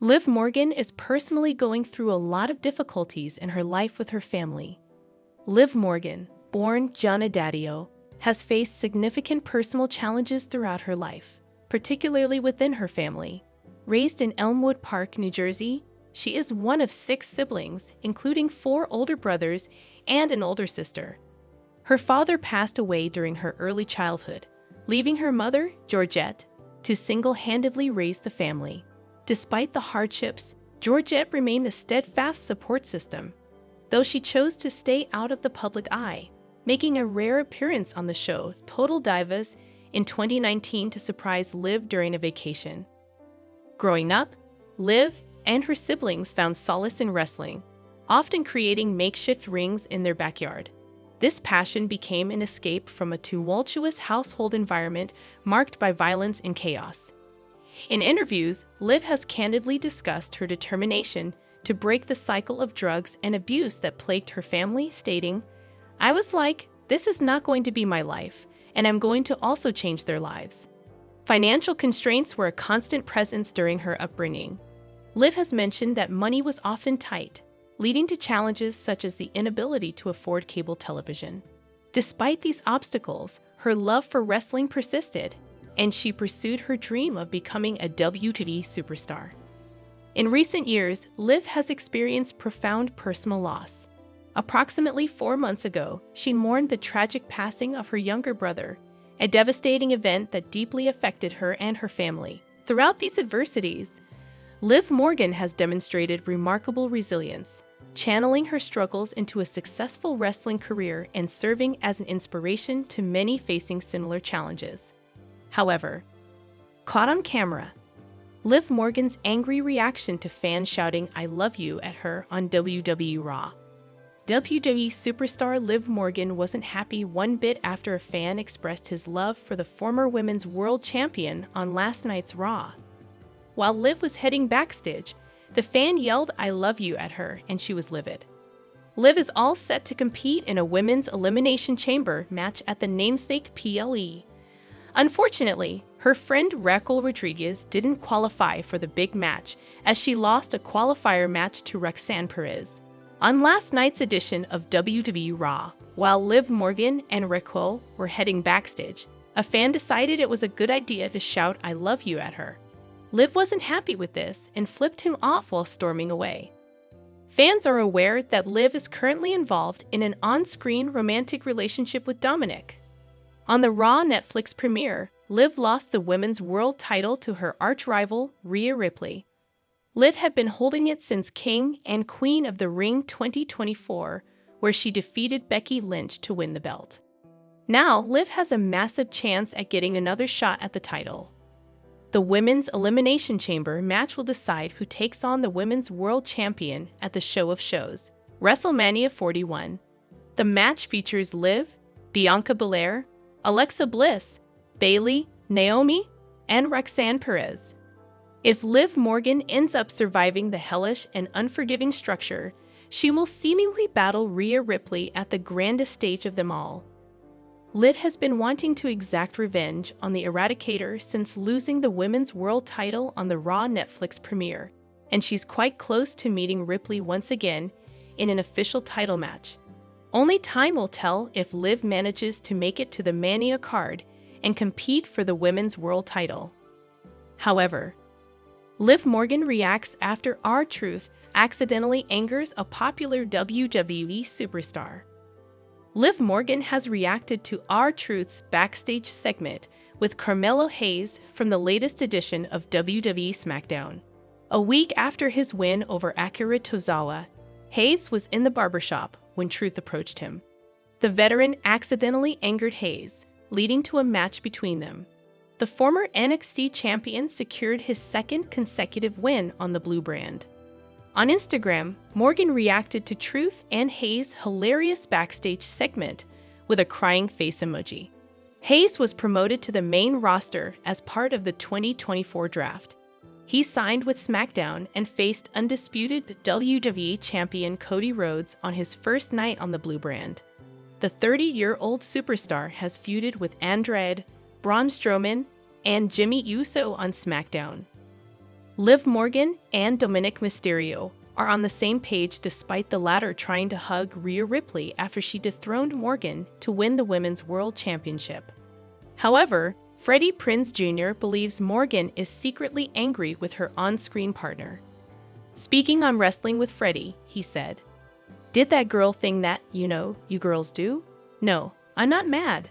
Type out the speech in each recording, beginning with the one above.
Liv Morgan is personally going through a lot of difficulties in her life with her family. Liv Morgan, born Gianna Daddio, has faced significant personal challenges throughout her life, particularly within her family. Raised in Elmwood Park, New Jersey, she is one of 6 siblings, including 4 older brothers and an older sister. Her father passed away during her early childhood, leaving her mother, Georgette, to single-handedly raise the family. Despite the hardships, Georgette remained a steadfast support system, though she chose to stay out of the public eye, making a rare appearance on the show Total Divas in 2019 to surprise Liv during a vacation. Growing up, Liv and her siblings found solace in wrestling, often creating makeshift rings in their backyard. This passion became an escape from a tumultuous household environment marked by violence and chaos. In interviews, Liv has candidly discussed her determination to break the cycle of drugs and abuse that plagued her family, stating, "I was like, this is not going to be my life, and I'm going to also change their lives." Financial constraints were a constant presence during her upbringing. Liv has mentioned that money was often tight, leading to challenges such as the inability to afford cable television. Despite these obstacles, her love for wrestling persisted, and she pursued her dream of becoming a WWE superstar. In recent years, Liv has experienced profound personal loss. Approximately 4 months ago, she mourned the tragic passing of her younger brother, a devastating event that deeply affected her and her family. Throughout these adversities, Liv Morgan has demonstrated remarkable resilience, channeling her struggles into a successful wrestling career and serving as an inspiration to many facing similar challenges. However, caught on camera, Liv Morgan's angry reaction to fans shouting "I love you" at her on WWE Raw. WWE superstar Liv Morgan wasn't happy one bit after a fan expressed his love for the former women's world champion on last night's Raw. While Liv was heading backstage, the fan yelled "I love you" at her, and she was livid. Liv is all set to compete in a women's Elimination Chamber match at the namesake PLE. Unfortunately, her friend Raquel Rodriguez didn't qualify for the big match as she lost a qualifier match to Roxanne Perez. On last night's edition of WWE Raw, while Liv Morgan and Raquel were heading backstage, a fan decided it was a good idea to shout "I love you" at her. Liv wasn't happy with this and flipped him off while storming away. Fans are aware that Liv is currently involved in an on-screen romantic relationship with Dominic. On the Raw Netflix premiere, Liv lost the women's world title to her arch-rival, Rhea Ripley. Liv had been holding it since King and Queen of the Ring 2024, where she defeated Becky Lynch to win the belt. Now, Liv has a massive chance at getting another shot at the title. The Women's Elimination Chamber match will decide who takes on the Women's World Champion at the Show of Shows, WrestleMania 41. The match features Liv, Bianca Belair, Alexa Bliss, Bayley, Naomi, and Roxanne Perez. If Liv Morgan ends up surviving the hellish and unforgiving structure, she will seemingly battle Rhea Ripley at the grandest stage of them all. Liv has been wanting to exact revenge on the Eradicator since losing the women's world title on the Raw Netflix premiere, and she's quite close to meeting Ripley once again in an official title match. Only time will tell if Liv manages to make it to the Mania card and compete for the women's world title. However, Liv Morgan reacts after R-Truth accidentally angers a popular WWE superstar. Liv Morgan has reacted to R-Truth's backstage segment with Carmelo Hayes from the latest edition of WWE SmackDown. A week after his win over Akira Tozawa, Hayes was in the barbershop when Truth approached him. The veteran accidentally angered Hayes, leading to a match between them. The former NXT champion secured his 2nd consecutive win on the blue brand. On Instagram, Morgan reacted to Truth and Hayes' hilarious backstage segment with a crying face emoji. Hayes was promoted to the main roster as part of the 2024 draft. He signed with SmackDown and faced undisputed WWE champion Cody Rhodes on his first night on the blue brand. The 30-year-old superstar has feuded with Andrade, Braun Strowman, and Jimmy Uso on SmackDown. Liv Morgan and Dominic Mysterio are on the same page despite the latter trying to hug Rhea Ripley after she dethroned Morgan to win the Women's World Championship. However, Freddie Prinze Jr. believes Morgan is secretly angry with her on-screen partner. Speaking on Wrestling with Freddie, he said, "Did that girl thing that, you girls do? No, I'm not mad.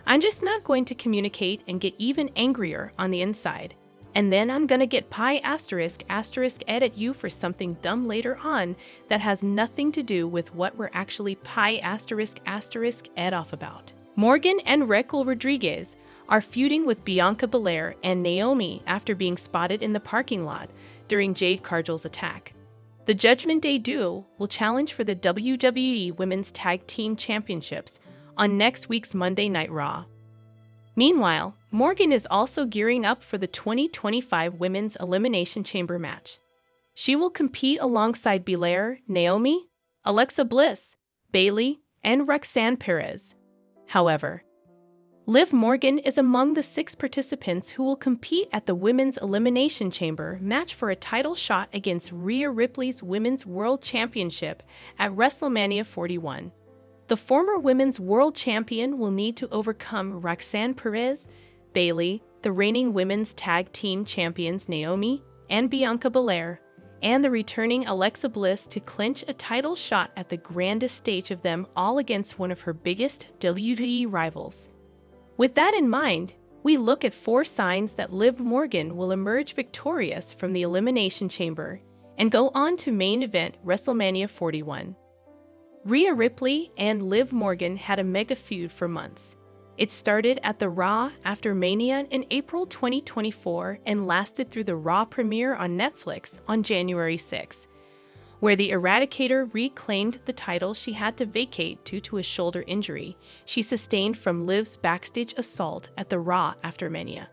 I'm just not going to communicate and get even angrier on the inside. And then I'm gonna get pi asterisk ed at you for something dumb later on that has nothing to do with what we're actually pi asterisk ed off about." Morgan and Raquel Rodriguez are feuding with Bianca Belair and Naomi after being spotted in the parking lot during Jade Cargill's attack. The Judgment Day duo will challenge for the WWE Women's Tag Team Championships on next week's Monday Night Raw. Meanwhile, Morgan is also gearing up for the 2025 Women's Elimination Chamber match. She will compete alongside Belair, Naomi, Alexa Bliss, Bayley, and Roxanne Perez. However, Liv Morgan is among the 6 participants who will compete at the Women's Elimination Chamber match for a title shot against Rhea Ripley's Women's World Championship at WrestleMania 41. The former Women's World Champion will need to overcome Roxanne Perez, Bayley, the reigning Women's Tag Team Champions Naomi and Bianca Belair, and the returning Alexa Bliss to clinch a title shot at the grandest stage of them all against one of her biggest WWE rivals. With that in mind, we look at 4 signs that Liv Morgan will emerge victorious from the Elimination Chamber and go on to main event WrestleMania 41. Rhea Ripley and Liv Morgan had a mega feud for months. It started at the Raw After Mania in April 2024 and lasted through the Raw premiere on Netflix on January 6, where the Eradicator reclaimed the title she had to vacate due to a shoulder injury she sustained from Liv's backstage assault at the Raw After Mania.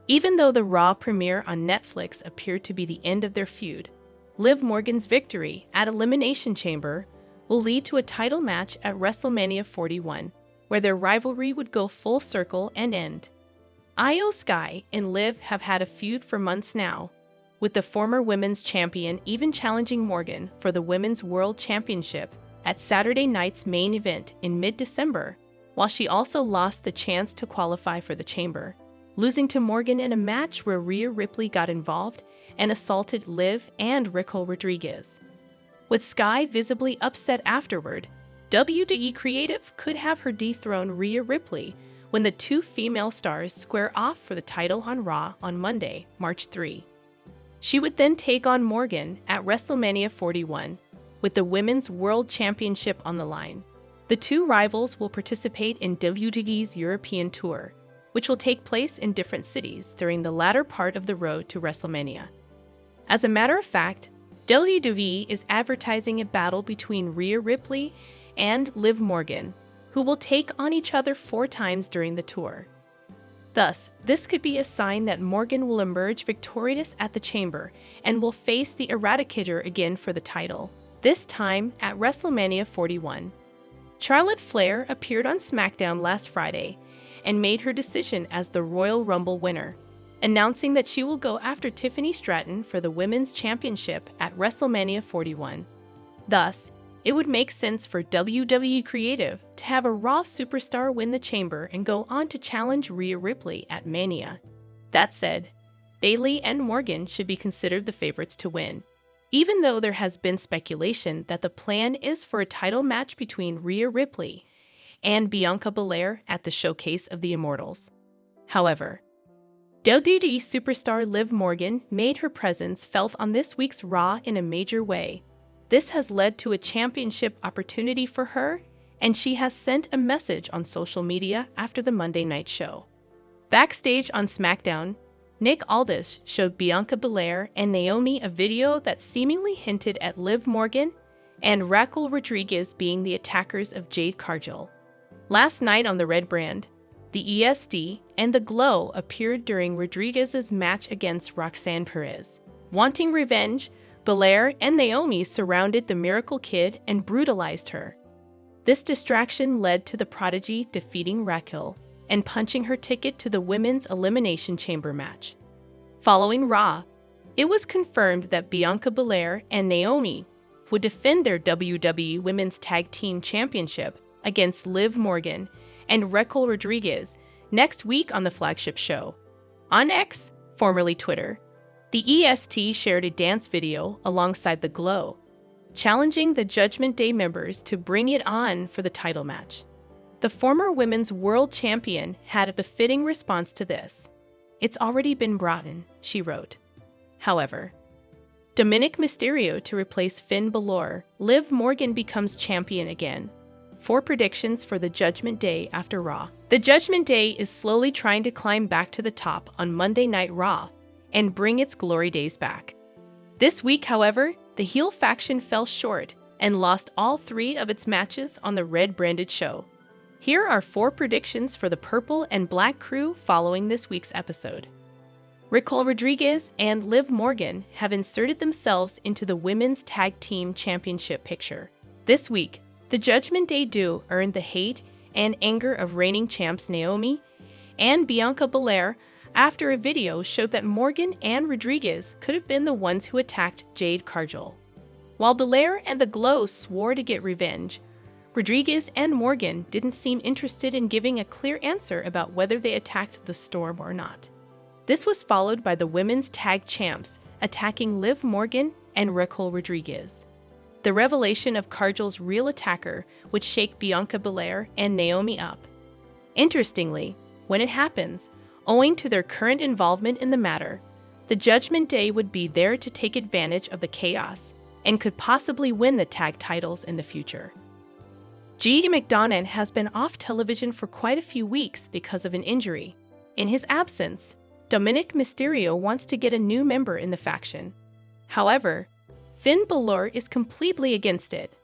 Even though the Raw premiere on Netflix appeared to be the end of their feud, Liv Morgan's victory at Elimination Chamber will lead to a title match at WrestleMania 41, where their rivalry would go full circle and end. Io Sky and Liv have had a feud for months now, with the former women's champion even challenging Morgan for the Women's World Championship at Saturday night's main event in mid-December, while she also lost the chance to qualify for the Chamber, losing to Morgan in a match where Rhea Ripley got involved and assaulted Liv and Raquel Rodriguez. With Sky visibly upset afterward, WWE Creative could have her dethrone Rhea Ripley when the 2 female stars square off for the title on Raw on Monday, March 3. She would then take on Morgan at WrestleMania 41, with the Women's World Championship on the line. The 2 rivals will participate in WWE's European Tour, which will take place in different cities during the latter part of the road to WrestleMania. As a matter of fact, WWE is advertising a battle between Rhea Ripley and Liv Morgan, who will take on each other 4 times during the tour. Thus, this could be a sign that Morgan will emerge victorious at the Chamber and will face the Eradicator again for the title, this time at WrestleMania 41. Charlotte Flair appeared on SmackDown last Friday and made her decision as the Royal Rumble winner, announcing that she will go after Tiffany Stratton for the Women's Championship at WrestleMania 41. Thus, it would make sense for WWE Creative to have a Raw superstar win the Chamber and go on to challenge Rhea Ripley at Mania. That said, Bayley and Morgan should be considered the favorites to win, even though there has been speculation that the plan is for a title match between Rhea Ripley and Bianca Belair at the Showcase of the Immortals. However, WWE superstar Liv Morgan made her presence felt on this week's Raw in a major way. This has led to a championship opportunity for her, and she has sent a message on social media after the Monday night show. Backstage on SmackDown, Nick Aldis showed Bianca Belair and Naomi a video that seemingly hinted at Liv Morgan and Raquel Rodriguez being the attackers of Jade Cargill. Last night on the Red Brand, the ESD and the Glow appeared during Rodriguez's match against Roxanne Perez. Wanting revenge, Belair and Naomi surrounded the Miracle Kid and brutalized her. This distraction led to the Prodigy defeating Raquel and punching her ticket to the Women's Elimination Chamber match. Following Raw, It was confirmed that Bianca Belair and Naomi would defend their WWE Women's Tag Team Championship against Liv Morgan and Raquel Rodriguez next week on the flagship show. On X, formerly Twitter, the EST shared a dance video alongside the Glow, challenging the Judgment Day members to bring it on for the title match. The former women's world champion had a befitting response to this. "It's already been brought in," she wrote. However, Dominic Mysterio to replace Finn Balor, Liv Morgan becomes champion again. 4 predictions for the Judgment Day after Raw. The Judgment Day is slowly trying to climb back to the top on Monday Night Raw and bring its glory days back. This week, however, the heel faction fell short and lost all 3 of its matches on the red-branded show. Here are 4 predictions for the Purple and Black crew following this week's episode. Raquel Rodriguez and Liv Morgan have inserted themselves into the Women's Tag Team Championship picture. This week, the Judgment Day duo earned the hate and anger of reigning champs Naomi and Bianca Belair after a video showed that Morgan and Rodriguez could have been the ones who attacked Jade Cargill. While Belair and the Glow swore to get revenge, Rodriguez and Morgan didn't seem interested in giving a clear answer about whether they attacked the Storm or not. This was followed by the women's tag champs attacking Liv Morgan and Raquel Rodriguez. The revelation of Cargill's real attacker would shake Bianca Belair and Naomi up. Interestingly, when it happens, owing to their current involvement in the matter, the Judgment Day would be there to take advantage of the chaos and could possibly win the tag titles in the future. G. McDonough has been off television for quite a few weeks because of an injury. In his absence, Dominic Mysterio wants to get a new member in the faction. However, Finn Balor is completely against it.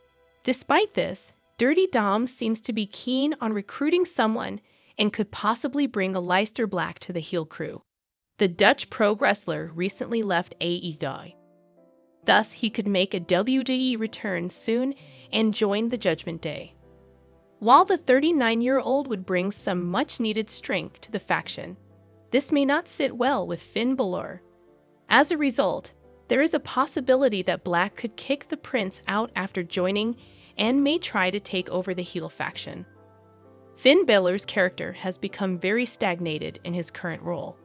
Despite this, Dirty Dom seems to be keen on recruiting someone and could possibly bring Aleister Black to the heel crew. The Dutch pro wrestler recently left AEW. Thus, he could make a WWE return soon and join the Judgment Day. While the 39-year-old would bring some much-needed strength to the faction, this may not sit well with Finn Balor. As a result, there is a possibility that Black could kick the Prince out after joining and may try to take over the heel faction. Finn Balor's character has become very stagnated in his current role.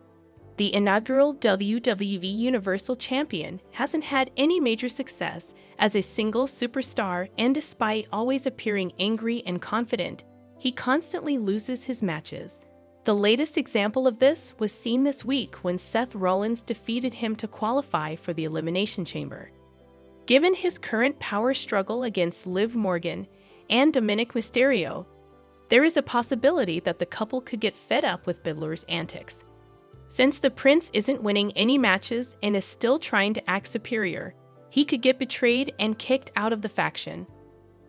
The inaugural WWE Universal Champion hasn't had any major success as a single superstar, and despite always appearing angry and confident, he constantly loses his matches. The latest example of this was seen this week when Seth Rollins defeated him to qualify for the Elimination Chamber. Given his current power struggle against Liv Morgan and Dominic Mysterio, there is a possibility that the couple could get fed up with Balor's antics. Since the Prince isn't winning any matches and is still trying to act superior, he could get betrayed and kicked out of the faction.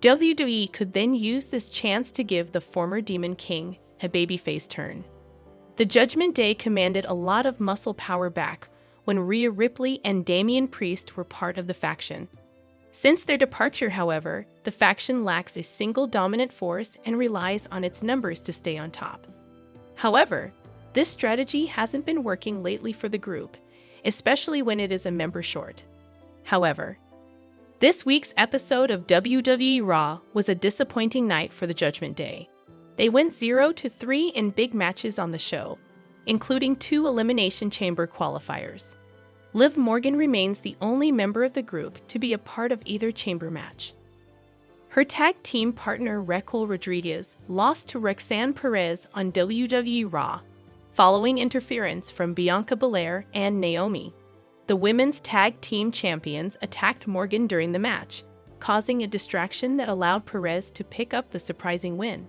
WWE could then use this chance to give the former Demon King a babyface turn. The Judgment Day commanded a lot of muscle power back when Rhea Ripley and Damian Priest were part of the faction. Since their departure, however, the faction lacks a single dominant force and relies on its numbers to stay on top. However, this strategy hasn't been working lately for the group, especially when it is a member short. However, this week's episode of WWE Raw was a disappointing night for the Judgment Day. They went 0-3 in big matches on the show, including 2 Elimination Chamber qualifiers. Liv Morgan remains the only member of the group to be a part of either chamber match. Her tag team partner Raquel Rodriguez lost to Roxanne Perez on WWE Raw, following interference from Bianca Belair and Naomi. The women's tag team champions attacked Morgan during the match, causing a distraction that allowed Perez to pick up the surprising win.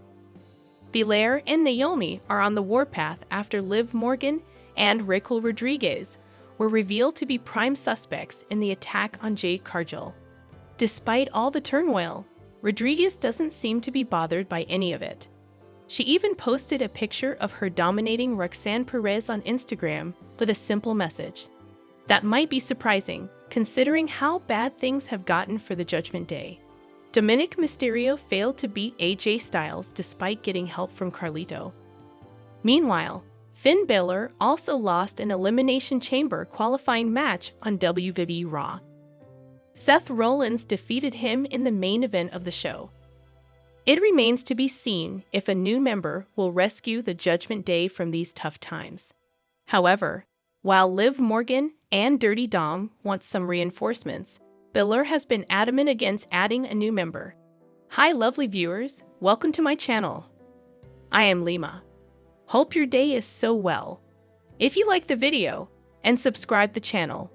Belair and Naomi are on the warpath after Liv Morgan and Raquel Rodriguez were revealed to be prime suspects in the attack on Jade Cargill. Despite all the turmoil, Rodriguez doesn't seem to be bothered by any of it. She even posted a picture of her dominating Roxanne Perez on Instagram with a simple message. That might be surprising, considering how bad things have gotten for the Judgment Day. Dominic Mysterio failed to beat AJ Styles despite getting help from Carlito. Meanwhile, Finn Balor also lost an Elimination Chamber qualifying match on WWE Raw. Seth Rollins defeated him in the main event of the show. It remains to be seen if a new member will rescue the Judgment Day from these tough times. However, while Liv Morgan and Dirty Dom want some reinforcements, Balor has been adamant against adding a new member. Hi lovely viewers, welcome to my channel. I am Lima. Hope your day is so well. If you like the video, and subscribe the channel,